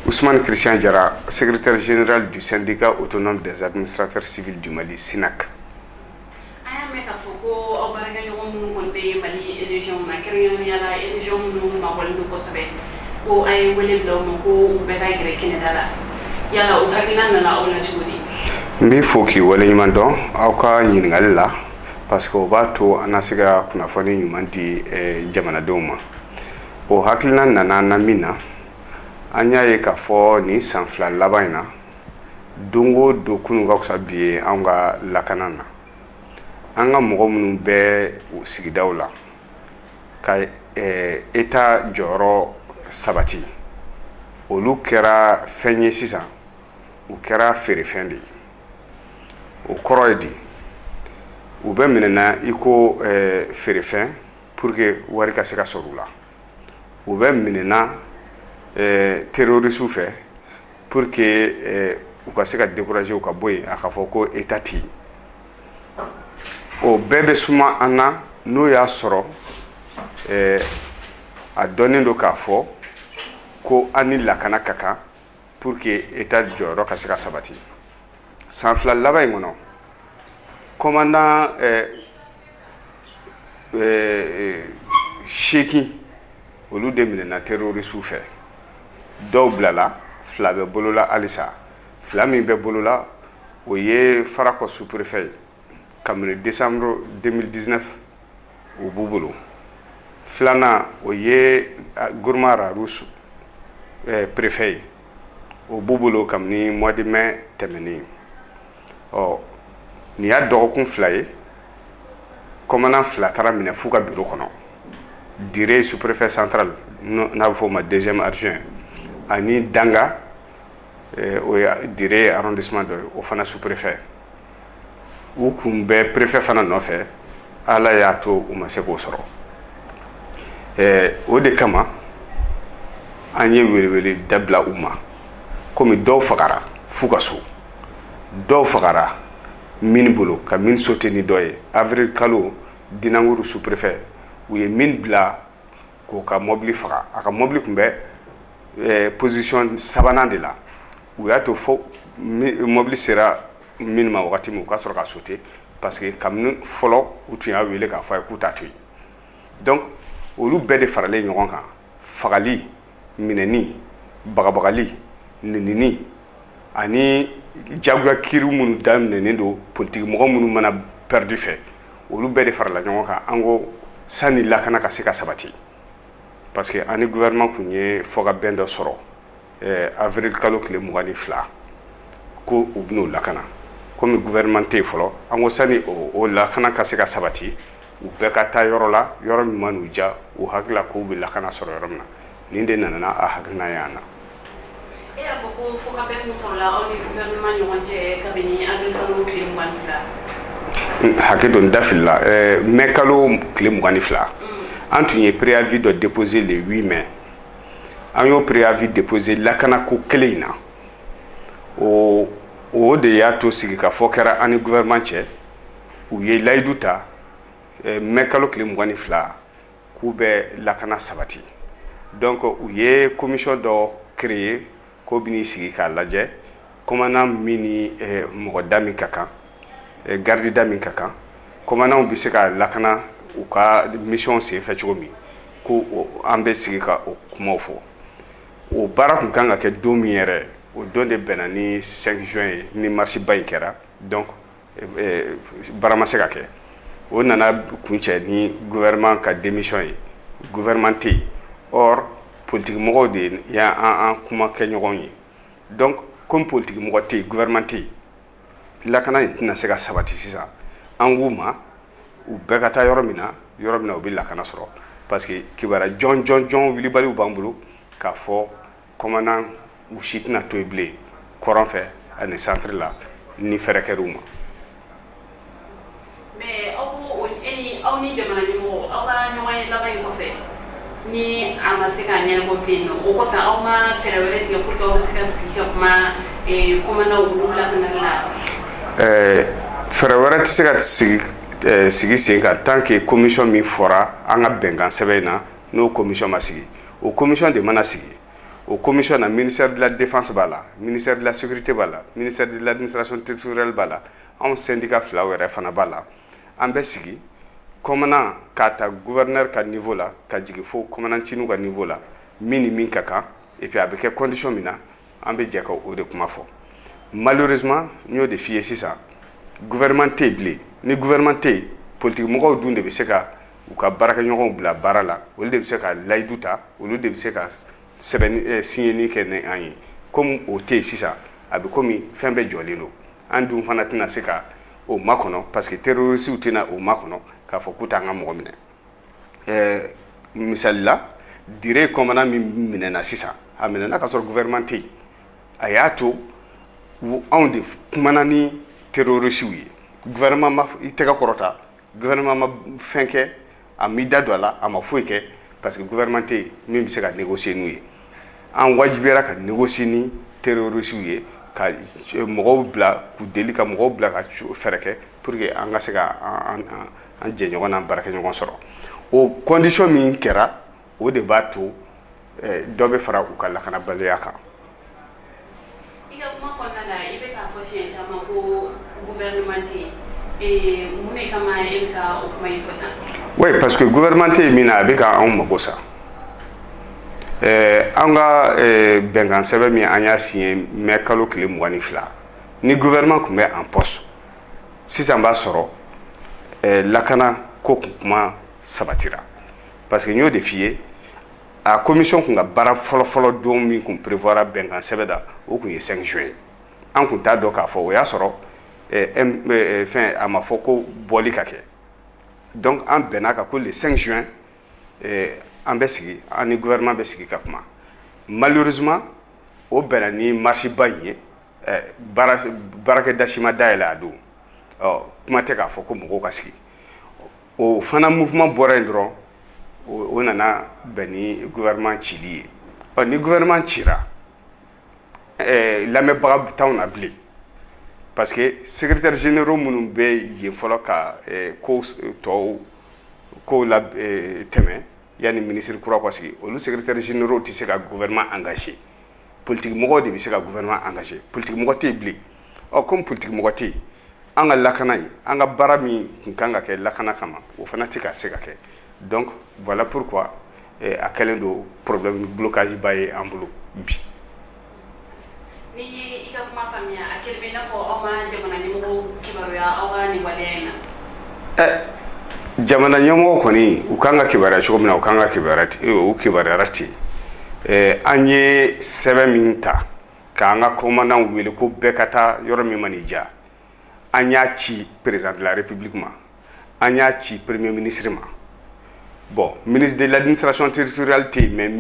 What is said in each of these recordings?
Ousmane Christian Diarra, secrétaire général du syndicat autonome des administrateurs civils du Mali, SYNAC. Mbe foki wale ɲuman dɔn aw ka ɲininkali la parce que o b'a to an na se ka kunnafoni ɲuman di jamanadenw ma. O hakilina nana na min na an y'a ye k'a fɔ ni san fila laban in na don o don kunun ka fisa bi ye anw ka lakana na. An ka mɔgɔ minnu bɛ sigidaw la ka État jɔyɔrɔ sabati olu kɛra fɛn ye sisan u kɛra feerefɛn de ye. O kɔrɔ ye di u bɛ minɛna i ko feerefɛn pour que wari ka se ka sɔrɔ u la. U bɛ minɛna terroriste fɛ pour que u ka se ka décourager u ka bɔ yen a ka fɔ ko État ti yen. O bɛɛ bɛ suma an na n'o y'a sɔrɔ a dɔnnen don k'a fɔ ko an ni lakana ka kan pour que État jɔyɔrɔ ka se ka sabati. San fila laban in kɔnɔ commandant seegin olu de minɛna terroriste fɛ dɔw bilala fila bɛ bolola halisa fila min bɛ bolola o ye Farakɔ sous-préfet kabini décembre 2019 o b'u bolo. Filanan o ye Gourma Rousse préfet o b'u bolo kabini mois de mai tɛmɛnen. Nin y'a dɔgɔkun fila ye commandant fila taara minɛ f'u ka bureau kɔnɔ. Dire sous-préfet central n'a bɛ fɔ o ma deuxième adjoint ani Danga o ye dire arrondissement dɔ ye o fana sous-préfet. U kun bɛ préfet fana nɔfɛ Ala y'a to u ma se k'o sɔrɔ. O de kama an ye welewele dabila u ma komi dɔw fagara f'u ka so dɔw fagara min bolo ka min sauté ni dɔ ye avril kalo Dinanguru sous-préfet u ye min bila k'o ka mobili faga a ka mobili kun bɛ position sabanan de la u y'a to fo mobili sera min ma wagati min u ka sɔrɔ ka sauté parce que kabini fɔlɔ u tun y'a wele k'a fɔ a ye k'u t'a to yen. Donc olu bɛɛ de faralen ɲɔgɔn kan fagali minɛni bagabagali nenini ani jagoya kiriw minnu daminɛnen don politique mɔgɔ minnu mana perdu fɛ olu bɛɛ de farala ɲɔgɔn kan an ko sani lakana ka se ka sabati parce que ani gouvernement kun ye fɔkabɛn dɔ sɔrɔ avril kalo tile 22 ko u bɛn'o lakana komi gouvernement tɛ yen fɔlɔ an ko sani o lakana ka se ka sabati u bɛɛ ka taa yɔrɔ la yɔrɔ min ma n'u ja u hakilila k'u bɛ lakana sɔrɔ yɔrɔ min na nin de nana a hakilina ye an na. E y'a fɔ ko fɔkabɛn min sɔrɔla aw ni gouvernement ɲɔgɔn cɛ kabini avril kalo tile 22. Hakɛ dɔ n da filila mai kalo tile 22 an tun ye préavis dɔ déposé le 8 mai an y'o préavis déposé lakanako kelen in na o de y'a to sigi ka fɔ kɛra ani gouvernement cɛ u ye layidu ta mai kalo tile 22 k'u bɛ lakana sabati. Donc u ye commission dɔ créé ko bini sigi k'a lajɛ commandant min ni mɔgɔ da min ka kan garde da min ka kan commandant bɛ se ka lakana u ka mission senfɛ cogo min ko an bɛ sigi ka o kumaw fɔ. O baara kun kan ka kɛ don min yɛrɛ o don de bɛnna ni 5 juin ye ni marche ba in kɛra donc baara ma se ka kɛ. O nana kuncɛ ni gouvernement ka démission ye gouvernement tɛ yen or politique mɔgɔw de y'an kuma kɛ ɲɔgɔn ye donc comme politique mɔgɔ tɛ yen gouvernement tɛ yen lakana in tɛna se ka sabati sisan an k'u ma u bɛɛ ka taa yɔrɔ min na u bɛ lakana sɔrɔ parce que kibaruya jɔn wilibaliw b'an bolo k'a fɔ commandant u si tɛna to yen bilen kɔrɔn fɛ ani centre la ni fɛɛrɛ kɛr'u ma. Mais aw ni jamana ɲɛmɔgɔ aw ka ɲɔgɔn ye laban in kɔfɛ ni a ma se ka ɲɛnabɔ bilen nɔ o kɔfɛ aw ma fɛɛrɛ wɛrɛ tigɛ pour que aw bɛ se ka sigi ka kuma commandant olu lakanali la. Fɛɛrɛ wɛrɛ tɛ se ka sigi sen kan tant que commission min fɔra an ka bɛnkan sɛbɛn in na n'o commission ma sigi o commission de mana sigi o commission na ministère de la défense b'a la ministère de la sécurité b'a la ministère de l'administration territoriale b'a la anw syndicat fila wɛrɛ fana b'a la an bɛ sigi commandant k'a ta gouverneur ka niveau la ka jigin fo commandantinin ka niveau la min ni min ka kan et puis a bɛ kɛ condition min na an bɛ jɛ ka o de kuma fɔ malheureusement n y'o de f'i ye sisan gouvernement tɛ yen bilen ni gouvernement tɛ yen politique mɔgɔw dun de bɛ se ka u ka baarakɛɲɔgɔnw bila baara la olu de bɛ se ka layidu ta olu de bɛ se ka signer kɛ ni an ye comme o tɛ yen sisan a bɛ komi fɛn bɛɛ jɔlen don an dun fana tɛna se ka o makɔnɔ parce que terroristes tɛna o makɔnɔ k'a fɔ k'u t'an ka mɔgɔ minɛ misali la dire commandant min minɛna sisan a minɛna k'a sɔrɔ gouvernement tɛ yen a y'a to anw de kumana ni terroristes ye gouvernement ma i tɛgɛ kɔrɔta gouvernement ma fɛn kɛ a m'i da don a la a ma foyi kɛ parce que gouvernement tɛ yen min bɛ se ka négocier n'u ye an wajibiyara ka négocier ni terroristes ye ka mɔgɔw bila k'u deli ka mɔgɔw bila ka fɛɛrɛ kɛ pour que an ka se ka an jɛɲɔgɔn n'an baarakɛɲɔgɔn sɔrɔ o condition min kɛra o de b'a to dɔ bɛ fara u ka lakanabaliya kan. I ka kuma kɔnɔna la i bɛ k'a fɔ siɲɛ caman ko gouvernement tɛ yen mun de kama e bɛ ka o kuma in fɔ tan. Oui parce que gouvernement tɛ yen min na a bɛ ka anw mago sa an ka bɛnkan sɛbɛn min an y'a signé mai kalo tile 22 ni gouvernement tun bɛ en poste sisan b'a sɔrɔ lakana ko kun kuma sabatira parce que n y'o de f'i ye a commission kun ka baara fɔlɔfɔlɔ don min kun prévoira bɛnkan sɛbɛn da o kun ye 5 juin an kun t'a dɔn k'a fɔ o y'a sɔrɔ fɛn a ma fɔ ko bɔli ka kɛ donc an bɛnna kan ko le 5 juin an bɛ sigi an ni gouvernement bɛ sigi ka kuma malheureusement o bɛnna ni marche ba in ye baarakɛda si ma dayɛlɛ a don kuma tɛ k'a fɔ ko mɔgɔw ka sigi o fana mouvement bɔra yen dɔrɔn o nana bɛn ni gouvernement cili ye ni gouvernement cira lamɛnbaga t'anw na bilen parce que secrétaire généraux minnu bɛ yen fɔlɔ ka ko la tɛmɛ yani ministre kura ka sigi olu secrétaire généraux tɛ se ka gouvernement engagé politique mɔgɔw de bɛ se ka gouvernement engagé politique mɔgɔ tɛ yen bilen comme politique mɔgɔ tɛ yen an ka lakana in an ka baara min kun kan ka kɛ lakana kama o fana tɛ ka se ka kɛ donc voilà pourquoi a kɛlen don problème blocage ba ye an bolo bi. Ni i ka kuma faamuya a kɛlen bɛ i n'a fɔ aw ma jamana ɲɛmɔgɔw kibaruya aw ka nin waleya in na. Jamana ɲɛmɔgɔ kɔni u kan ka kibaruya cogo min na u kan ka u kibaruyara ten an ye sɛbɛn min ta k'an ka commandant wele ko bɛɛ ka taa yɔrɔ min man'i diya an y'a ci président de la république ma an y'a ci premier ministre ma bon ministre de l'administration territoriale tɛ yen mais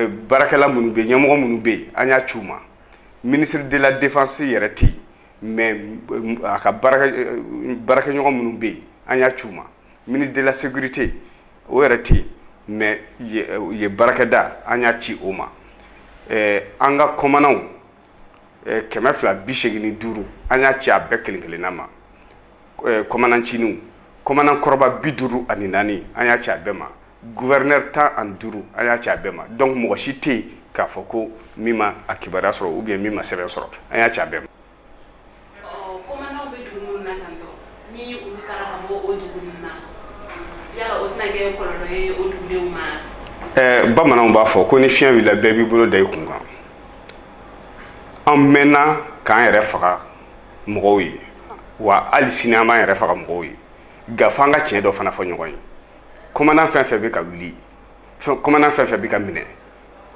baarakɛla minnu bɛ yen ɲɛmɔgɔ minnu bɛ yen an y'a ci u ma ministre de la défense yɛrɛ tɛ yen mais a ka baarakɛɲɔgɔn minnu bɛ yen an y'a ci u ma ministre de la sécurité o yɛrɛ tɛ yen mais ye baarakɛda an y'a ci o ma an ka commandant 285 an y'a ci a bɛɛ kelen kelenna ma commandant ciniw commandant kɔrɔba 54 an y'a ci a bɛɛ ma gouverneur 15 an y'a ci a bɛɛ ma donc mɔgɔ si tɛ yen k'a fɔ ko min ma a kibaruya sɔrɔ ou bien min ma sɛbɛn sɔrɔ an y'a ci a bɛɛ ma. Commandant bɛ dugu minnu na tantɔ ni olu taara ka bɔ o dugu ninnu na yala o tɛna kɛ kɔlɔlɔ ye o dugudenw ma. Bamananw b'a fɔ ko ni fiɲɛ wulila bɛɛ b'i bolo da i kun kan an mɛnna k'an yɛrɛ faga mɔgɔw ye wa hali sini an b'an yɛrɛ faga mɔgɔw ye nka f'an ka tiɲɛ dɔ fana fɔ ɲɔgɔn ye commandant fɛn fɛn bɛ ka wuli commandant fɛn fɛn bɛ ka minɛ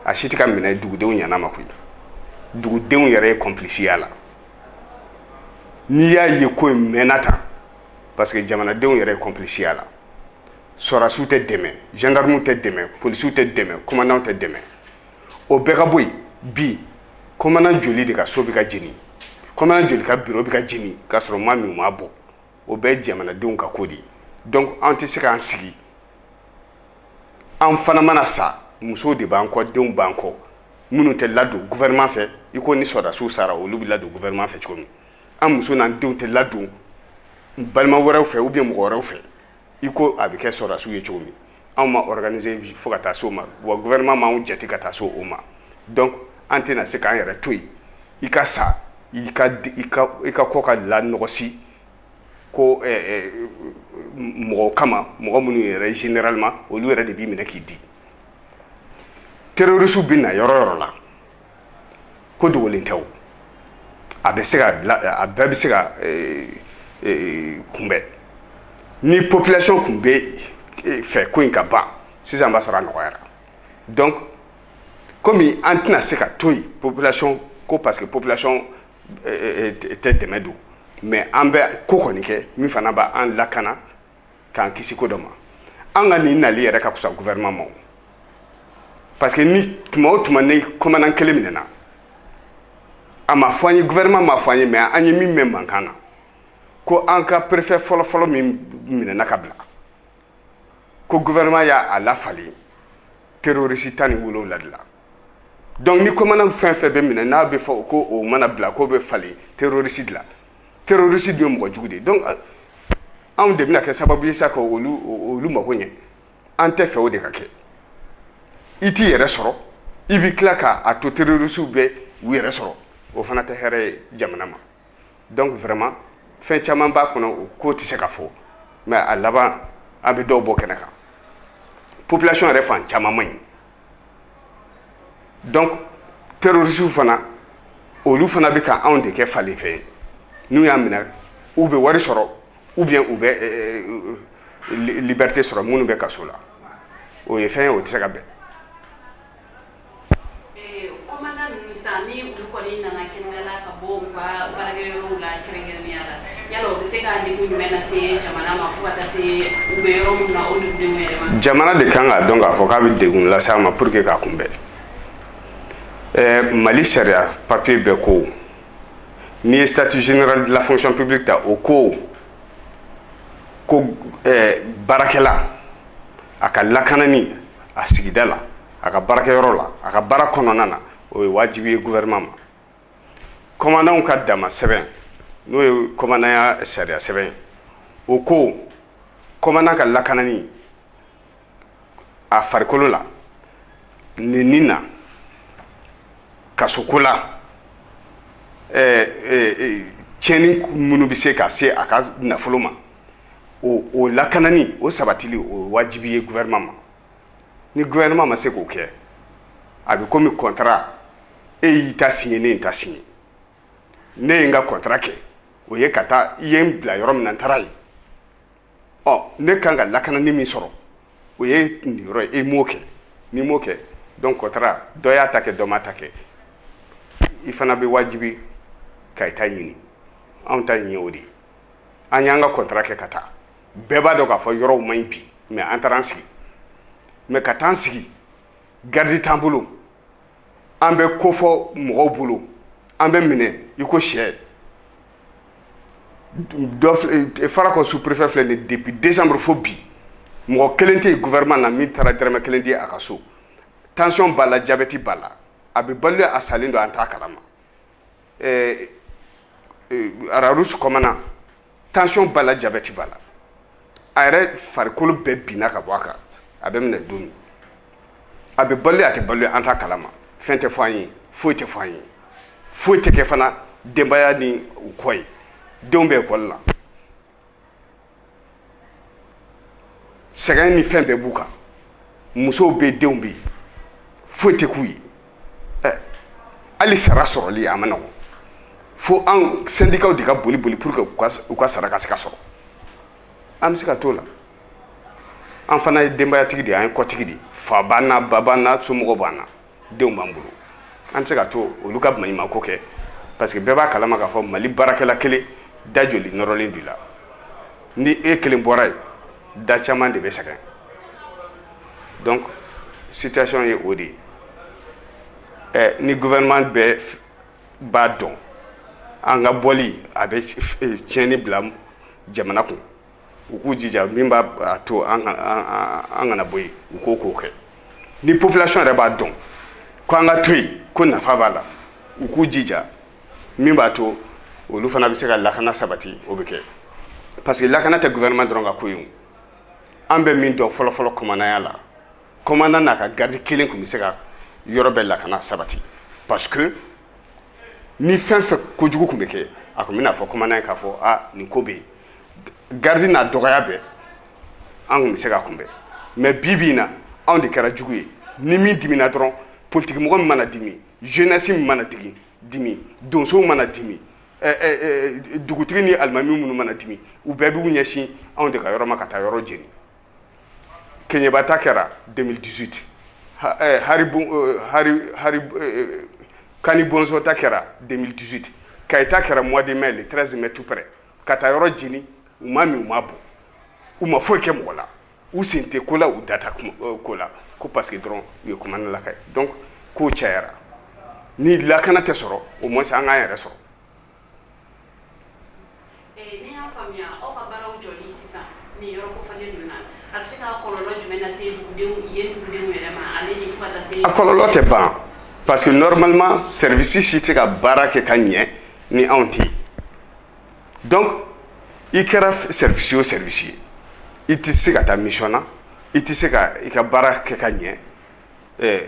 a si tɛ ka minɛ dugudenw ɲɛna ma koyi dugudenw yɛrɛ ye complice y'a la n'i y'a ye ko in mɛnna tan parce que jamanadenw yɛrɛ ye complice y'a la sɔrasiw tɛ dɛmɛ gendarmew tɛ dɛmɛ policiw tɛ dɛmɛ commandant tɛ dɛmɛ o bɛɛ ka bɔ yen bi commandant joli de ka so bɛ ka jeni commandant joli ka bureau bɛ ka jeni k'a sɔrɔ maa min ma bɔ o bɛɛ ye jamanadenw ka ko de ye donc an tɛ se k'an sigi an fana mana sa musow de b'an kɔ denw b'an kɔ minnu tɛ ladon gouvernement fɛ i ko ni sɔrasiw sara olu bɛ ladon gouvernement fɛ cogo min an muso n'an denw tɛ ladon balima wɛrɛw fɛ ou bien mɔgɔ wɛrɛw fɛ i ko a bɛ kɛ sɔrasiw ye cogo min anw ma organiser fo ka taa se o ma wa gouvernement m'anw jate ka taa se o ma donc an tɛna se k'an yɛrɛ to yen i ka sa i ka kɔ ka lanɔgɔsi ko mɔgɔw kama mɔgɔ minnu yɛrɛ généralement olu yɛrɛ de b'i minɛ k'i di terroristes bɛ na yɔrɔ yɔrɔ la ko dogolen tɛ o a bɛɛ bɛ se ka kunbɛn ni population kun bɛ fɛ ko in ka ban sisan b'a sɔrɔ a nɔgɔyara donc komi an tɛna se ka to yen population ko parce que population tɛ dɛmɛ don mais an bɛ ko kɔni kɛ min fana b'an lakana k'an kisi ko dɔ ma an ka nin nali yɛrɛ ka fisa gouvernement ma parce que ni tuma o tuma ni commandant kelen minɛna a ma fɔ an ye gouvernement ma fɔ an ye mais an ye min mɛn mankan na ko an ka préfet fɔlɔfɔlɔ min minɛna ka bila ko gouvernement y'a lafali terroriste 17 de la donc ni commandant fɛn fɛn bɛ minɛ n'a bɛ fɔ ko o mana bila k'o bɛ fali terroriste de la terroriste dun ye mɔgɔ jugu de donc anw de bɛna kɛ sababu ye sa ka olu mako ɲɛ an tɛ fɛ o de ka kɛ i t'i yɛrɛ sɔrɔ i bɛ tila k'a to terroristes bɛ u yɛrɛ sɔrɔ o fana tɛ hɛrɛ ye jamana ma donc vraiment fɛn caman b'a kɔnɔ o ko tɛ se ka fɔ mais a laban an bɛ dɔw bɔ kɛnɛ kan population yɛrɛ fan caman man ɲi donc terroristes fana olu fana bɛ ka anw de kɛ falen fɛn ye n'u y'a minɛ u bɛ wari sɔrɔ ou bien u bɛ liberté sɔrɔ minnu bɛ kaso la o ye fɛn ye o tɛ se ka bɛn. commandant ninnu sisan ni olu kɔni nana kɛnɛya ka bɔ u ka baarakɛyɔrɔw la kɛrɛnkɛrɛnnenya la yala o bɛ se ka degun jumɛn lase jamana ma fo ka taa se u bɛ yɔrɔ min na o dugudenw yɛrɛ ma. jamana de kan k'a dɔn k'a fɔ k'a bɛ degun lase a ma pour que k'a kunbɛn. Mali sariya papier bɛɛ ko n'i ye statut général de la fonction publique ta o ko baarakɛla a ka lakanani a sigida la a ka baarakɛyɔrɔ la a ka baara kɔnɔna na o ye wajibi ye gouvernement ma commandant ka dama sɛbɛn n'o ye commandanya sariya sɛbɛn o ko commandant ka lakanani a farikolo la nin na kasoko la tiɲɛni minnu bɛ se ka se a ka nafolo ma o lakanani o sabatili o wajibi ye gouvernement ma ni gouvernement ma se k'o kɛ a bɛ komi contrat e y'i ta signé ne ye n ta signé ne ye n ka contrat kɛ o ye ka taa i ye n bila yɔrɔ min na n taara yen ne kan ka lakanani min sɔrɔ o ye nin yɔrɔ ye e m'o kɛ n'i m'o kɛ donc contrat dɔ y'a ta kɛ dɔ m'a ta kɛ i fana bɛ wajibi ka i ta ɲini anw ta ɲini o de ye an y'an ka contrat kɛ ka taa bɛɛ b'a dɔn k'a fɔ yɔrɔw man ɲi bi mais an taara an sigi mais ka taa an sigi garde t'an bolo an bɛ ko fɔ mɔgɔw bolo an bɛ minɛ i ko sɛ Farakɔ sous-préfet filɛ nin depuis décembre fo bi mɔgɔ kelen tɛ yen gouvernement na min taara dɛrɛmɛ kelen di a ka so tension b'a la diabète b'a la a bɛ baloya a salen don an t'a kalama Ararus commandant tension b'a la diabète b'a la a yɛrɛ farikolo bɛɛ binna ka bɔ a kan a bɛ minɛ don min a bɛ baloya a tɛ baloya an t'a kalama fɛn tɛ fɔ an ye foyi tɛ fɔ an ye foyi tɛ kɛ fana denbaya ni u kɔ ye denw bɛ ekɔli la sɛgɛn ni fɛn bɛɛ b'u kan musow bɛ yen denw bɛ yen foyi tɛ k'u ye hali sara sɔrɔli a ma nɔgɔn fo an syndicats de ka boli pour que u ka sara ka se ka sɔrɔ an bɛ se ka t'o la an fana ye denbayatigi de ye an ye kɔtigi de ye fa b'an na ba b'an na somɔgɔw b'an na denw b'an bolo an tɛ se ka to olu ka maɲumako kɛ parce que bɛɛ b'a kalama k'a fɔ Mali baarakɛla kelen da joli nɔrɔlen de la ni e kelen bɔra yen da caman de bɛ sɛgɛn donc situation ye o de ye ni gouvernement b'a dɔn an ka bɔli a bɛ tiɲɛni bila jamana kun u k'u jija min b'a to an kana bɔ yen u k'o kɛ ni population yɛrɛ b'a dɔn ko an ka to yen ko nafa b'a la u k'u jija min b'a to olu fana bɛ se ka lakana sabati o bɛ kɛ parce que lakana tɛ gouvernement dɔrɔn ka ko ye an bɛ min dɔn fɔlɔfɔlɔ commandanya la commandant n'a ka garde kelen tun bɛ se ka yɔrɔ bɛ lakana sabati parce que ni fɛn fɛn kojugu kun bɛ kɛ a kun bɛna fɔ commandant ye k'a fɔ nin ko bɛ yen garde n'a dɔgɔya bɛɛ an kun bɛ se k'a kunbɛn mais bi bi in na anw de kɛra jugu ye ni min dimina dɔrɔn politique mɔgɔ min mana dimi jeunesse min mana dimi donsow mana dimi dugutigi ni alimami minnu mana dimi u bɛɛ b'u ɲɛsin anw de ka yɔrɔ ma ka taa yɔrɔ jeni Keɲeba ta kɛra 2018 Kani Bonzo ta kɛra 2018 Kayita kɛra mois de mai le 13 mai tout près ka taa yɔrɔ jeni u ma min u ma bɔ u ma foyi kɛ mɔgɔ la u sen tɛ ko la u data ko la ko parce que dɔrɔn u ye commandant lakaya donc k'o cayara ni lakana tɛ sɔrɔ au moins an k'an yɛrɛ sɔrɔ. Ni y'a faamuya aw ka baaraw jɔli sisan ni yɔrɔ kofɔlen ninnu na a bɛ se ka kɔlɔlɔ jumɛn lase dugudenw yɛrɛ ma ale ni fo ka taa se. A kɔlɔlɔ tɛ ban parce que normalement service si tɛ ka baara kɛ ka ɲɛ ni anw tɛ yen donc i kɛra service o service ye i tɛ se ka taa mission na i tɛ se ka i ka baara kɛ ka ɲɛ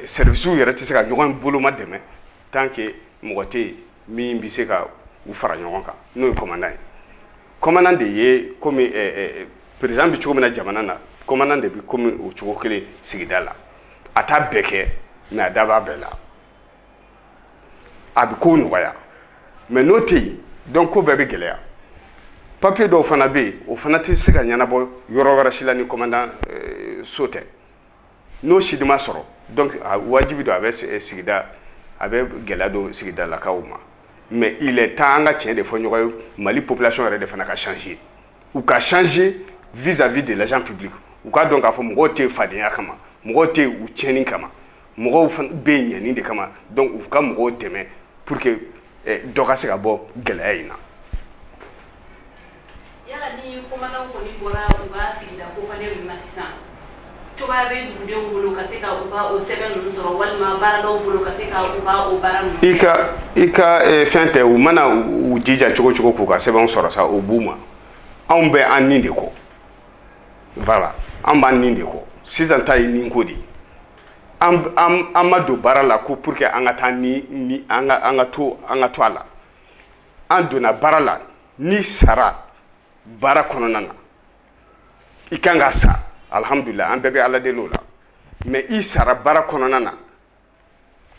service yɛrɛ tɛ se ka ɲɔgɔn boloma dɛmɛ tant que mɔgɔ tɛ yen min bɛ se ka u fara ɲɔgɔn kan n'o ye commandant ye commandant de ye komi président bɛ cogo min na jamana na commandant de bɛ komi o cogo kelen sigida la a t'a bɛɛ kɛ mais a da b'a bɛɛ la a bɛ kow nɔgɔya mais n'o tɛ yen donc ko bɛɛ bɛ gɛlɛya papier dɔw fana bɛ yen o fana tɛ se ka ɲɛnabɔ yɔrɔ wɛrɛ si la ni commandant so tɛ n'o si de ma sɔrɔ donc wajibi don a bɛ sigida a bɛ gɛlɛya don sigidalakaw ma mais il est temps an ka tiɲɛ de fɔ ɲɔgɔn ye Mali population yɛrɛ de fana ka changer u ka changer vis-à-vis de l'agent public u ka dɔn k'a fɔ mɔgɔw tɛ fadenya kama mɔgɔw tɛ u tiɲɛni kama mɔgɔw fana bɛ ɲɛni de kama donc u ka mɔgɔw dɛmɛ pour que dɔ ka se ka bɔ gɛlɛya in na. Yala ni commandant kɔni bɔra u ka sigida kofɔlen ninnu na sisan cogoya bɛ dugudenw bolo ka se ka u ka o sɛbɛn ninnu sɔrɔ walima baaradaw bolo ka se ka u ka o baara ninnu kɛ. I ka fɛn tɛ u mana u jija cogo cogo k'u ka sɛbɛnw sɔrɔ sa o b'u ma anw bɛ an nin de kɔ voilà an b'an nin de kɔ sisan ta ye nin ko de an ma don baara la ko pour que an ka taa ni an ka to a la an donna baara la ni sara baara kɔnɔna na i kan ka sa alhamdulillah an bɛɛ bɛ ala deli o la mais i sara baara kɔnɔna na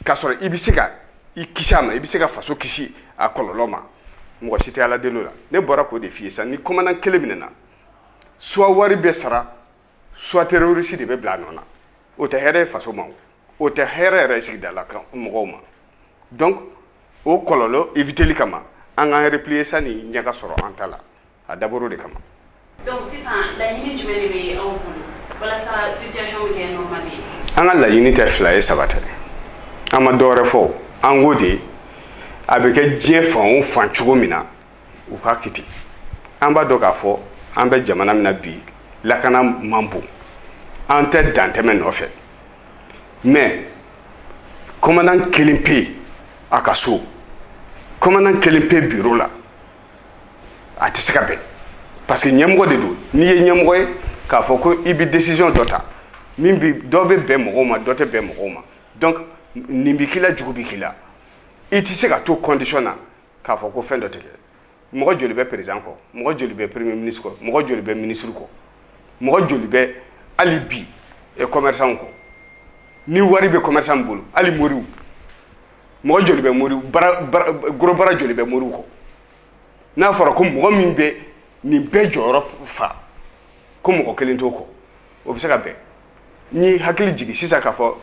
k'a sɔrɔ i bɛ se ka i kisi a ma i bɛ se ka faso kisi a kɔlɔlɔ ma mɔgɔ si tɛ ala deli o la ne bɔra k'o de f'i ye sisan ni commandant kelen minɛna soit wari bɛ sara soit terroriste de bɛ bila a nɔ na o tɛ hɛrɛ ye faso ma o tɛ hɛrɛ yɛrɛ sigidala mɔgɔw ma donc o kɔlɔlɔ éviteli kama an k'an replier sani ɲɛ ka sɔrɔ an ta la a dabɔra o de kama. donc sisan laɲini jumɛn de bɛ aw bolo walasa situation bɛ kɛ normal ye. an ka laɲini tɛ fila ye saba tɛ an ma dɔwɛrɛ fɔ an ko de a bɛ kɛ diɲɛ fan o fan cogo min na u k'a kɛ ten an b'a dɔn k'a fɔ an bɛ jamana min na bi lakana man bon an tɛ dantɛmɛ nɔfɛ mais commandant kelen pe yen a ka so commandant kelen pe bureau la a tɛ se ka bɛn parce que ɲɛmɔgɔ de don n'i ye ɲɛmɔgɔ ye k'a fɔ ko i bɛ décision dɔ ta min bi dɔ bɛ bɛn mɔgɔw ma dɔ tɛ bɛn mɔgɔw ma donc nin bɛ k'i la jugu bɛ k'i la i tɛ se ka to condition na k'a fɔ ko fɛn dɔ tɛ kɛ mɔgɔ joli bɛ président kɔ mɔgɔ joli bɛ premier ministre kɔ mɔgɔ joli bɛ ministre kɔ mɔgɔ joli bɛ hali bi commerçant kɔ ni wari bɛ commerçant bolo hali moriw mɔgɔ joli bɛ moriw gros bara joli bɛ moriw kɔ n'a fɔra ko mɔgɔ min bɛ nin bɛɛ jɔyɔrɔ fa ko mɔgɔ kelen t'o kɔ o bɛ se ka bɛn ni hakili jigin sisan k'a fɔ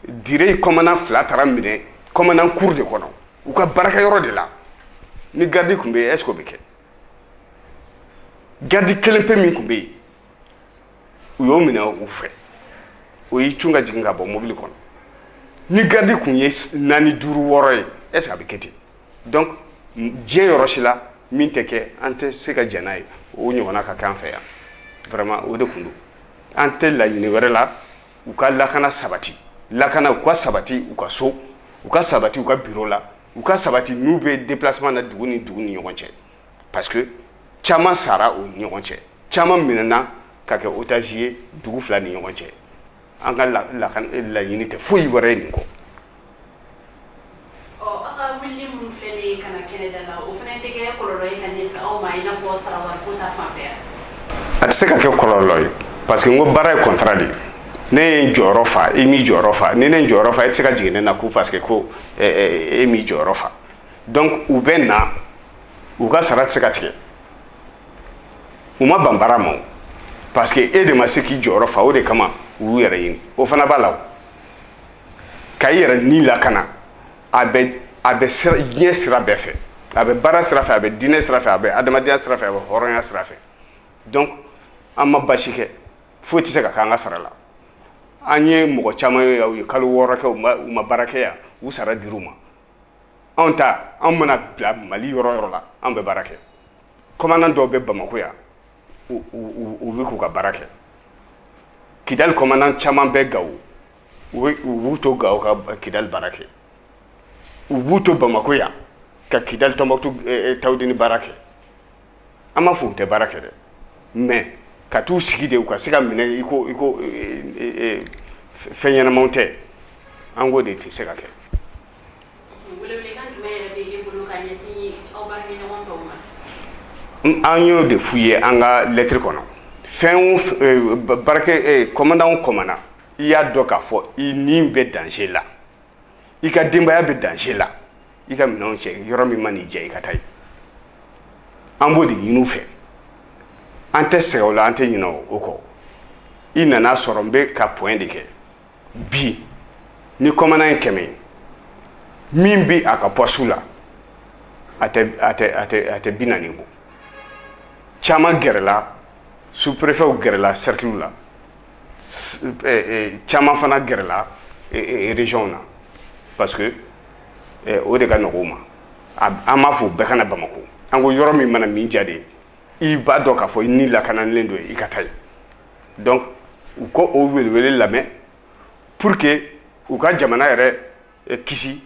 dire commandant fila taara minɛ commandant cour de kɔnɔ u ka baarakɛyɔrɔ de la ni garde tun bɛ yen est-ce que o bɛ kɛ garde kelen pe min tun bɛ yen u y'o minɛ u fɛ o y'i cun ka jigin ka bɔ mobili kɔnɔ ni garde tun ye 4 5 6 ye est-ce que a bɛ kɛ ten donc diɲɛ yɔrɔ si la min tɛ kɛ an tɛ se ka jɛn n'a ye o ɲɔgɔnna ka kɛ an fɛ yan vraiment o de tun don an tɛ laɲini wɛrɛ la u ka lakana sabati lakana u ka sabati u ka so u ka sabati u ka bureau la u ka sabati n'u bɛ déplacement na dugu ni ɲɔgɔn cɛ parce que caman sara o ni ɲɔgɔn cɛ caman minɛna ka kɛ otage ye dugu fila ni ɲɔgɔn cɛ an ka laɲini tɛ foyi wɛrɛ ye nin kɔ wuli mun filɛ kana kɛnɛ la o fana tɛ kɛ kɔlɔlɔ ye ka ɲɛsin aw ma i n'a fɔ sarawariko ta fanfɛ a tɛ se ka kɛ kɔlɔlɔ ye parce que n ko baara ye contrat de ne ye n jɔyɔrɔ fa e m'i jɔyɔrɔ fa ni ne jɔyɔrɔ fa e tɛ se ka jigin ne na ko parce que ko e m'i jɔyɔrɔ fa donc u bɛ na u ka sara tɛ se ka tigɛ u ma ban baara ma parce que e de ma se k'i jɔyɔrɔ fa o de kama u y'u yɛrɛ ɲini o fana b'a la ka i yɛrɛ ni lakana a bɛ diɲɛ sira bɛɛ fɛ a bɛ baara sira fɛ a bɛ diinɛ sira fɛ a bɛ adamadenya sira fɛ a bɛ hɔrɔnya sira fɛ donc an ma basi kɛ foyi tɛ se ka kɛ an ka sara la an ye mɔgɔ caman ye u ye kalo 6 kɛ u ma baara kɛ yan u sara dir'u ma anw ta an mana bila Mali yɔrɔ yɔrɔ la an bɛ baara kɛ commandant dɔw bɛ Bamako yan u bɛ k'u ka baara kɛ Kidal commandant caman bɛ Gawo u b'u to Gawo ka Kidal baara kɛ u b'u to Bamako yan ka Kidal Tombouctou Tawudini baara kɛ an ma fɔ u tɛ baara kɛ dɛ mais ka t'u sigi de u ka se ka minɛ i ko fɛn ɲɛnamaw tɛ an ko de tɛ se ka kɛ an y'o de f'u ye an ka lettre kɔnɔ fɛn barakɛ commandant commandant i y'a dɔn k'a fɔ i ni bɛ danger la i ka denbaya bɛ danger la i ka minɛnw cɛ yɔrɔ min ma n'i diya i ka taa yen an b'o de ɲini u fɛ an tɛ sɛgɛn o la an tɛ ɲinɛ o kɔ i nana sɔrɔ n bɛ ka point de kɛ bi ni commandant ye 100 ye min bi a ka poste la a tɛ 40 bɔ caman gɛrɛla sous-préfet gɛrɛla cercle la caman fana gɛrɛla région na parce que o de ka nɔgɔ u ma an m'a fɔ bɛɛ kana Bamako an ko yɔrɔ min mana min diya de i b'a dɔn k'a fɔ i ni lakanalen don i ka taa yen donc u ko o welewele lamɛn pour que u ka jamana yɛrɛ kisi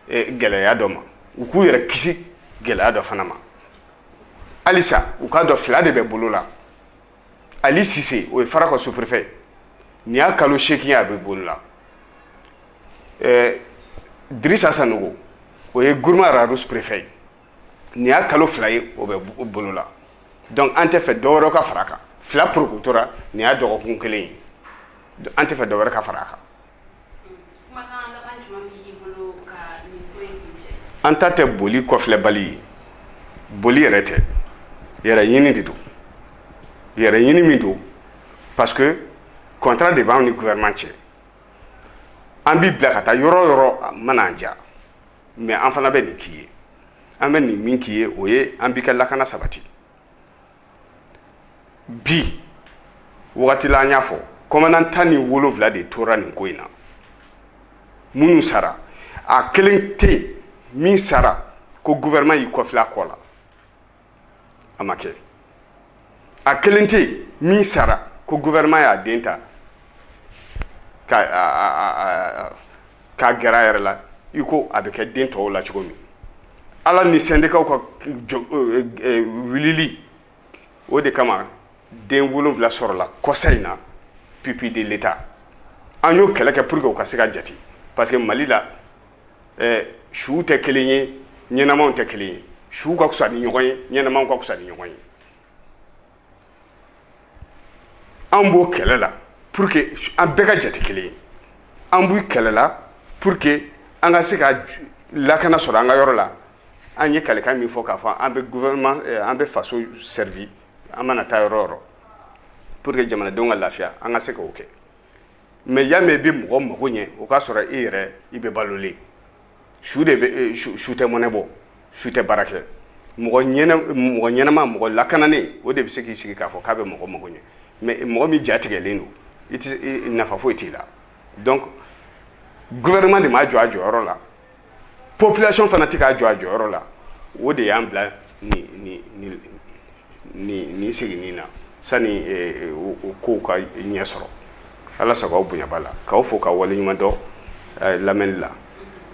gɛlɛya dɔ ma u k'u yɛrɛ kisi gɛlɛya dɔ fana ma halisa u k'a dɔn 2 de bɛ bolo la Ali Cissé o ye Farakɔ sous-préfet nin y'a kalo 8 ye a bɛ bolo la Drissa Sanogo o ye Gourma Rados préfet nin y'a kalo 2 ye o bɛ bolo la donc an tɛ fɛ dɔ wɛrɛ ka fara a kan 2 procurateurs nin y'a dɔgɔkun 1 ye an tɛ fɛ dɔ wɛrɛ ka fara a kan an ta tɛ boli kɔfilɛbali ye boli yɛrɛ tɛ yɛrɛ ɲini de don yɛrɛ ɲini min don parce que contrat de b'anw ni gouvernement cɛ an bi bila ka taa yɔrɔ yɔrɔ mana an ja mais an fana bɛ nin k'i ye an bɛ nin min k'i ye o ye an bi ka lakana sabati bi wagati la an y'a fɔ commandant 17 de tora nin ko in na minnu sara a kelen tɛ yen min sara ko gouvernement y'i kɔfilɛ a kɔ la a ma kɛ a kelen tɛ yen min sara ko gouvernement y'a den ta k'a gɛrɛ a yɛrɛ la i ko a bɛ kɛ den tɔw la cogo min ala ni syndicat ka wulili o de kama den 7 sɔrɔla kɔsa in na pipi de l'État an y'o kɛlɛ kɛ pour que u ka se ka jate parce que Mali la suw tɛ kelen ye ɲɛnamaw tɛ kelen ye suw ka fisa ni ɲɔgɔn ye ɲɛnamaw ka fisa ni ɲɔgɔn ye an b'o kɛlɛ la pour que an bɛɛ ka jate kelen ye an b'u kɛlɛ la pour que an ka se ka lakana sɔrɔ an ka yɔrɔ la an ye kalikan min fɔ k'a fɔ an bɛ gouvernement an bɛ faso servi an mana taa yɔrɔ yɔrɔ pour que jamanadenw ka lafiya an ka se k'o kɛ mais yamɛ bɛ mɔgɔ mago ɲɛ o k'a sɔrɔ e yɛrɛ i bɛ balolen su de bɛ su tɛ mɔnɛ bɔ su tɛ baara kɛ mɔgɔ ɲɛnama mɔgɔ lakananen o de bɛ se k'i sigi k'a fɔ k'a bɛ mɔgɔ mago ɲɛ mais mɔgɔ min jatigɛlen don i tɛ nafa foyi t'i la donc gouvernement de m'a jɔ a jɔyɔrɔ la population fana tɛ k'a jɔ a jɔyɔrɔ la o de y'an bila nin seginni na sani o kow ka ɲɛ sɔrɔ ala sago aw bonya b'a la k'aw fo k'aw waleɲuman dɔn lamɛnni la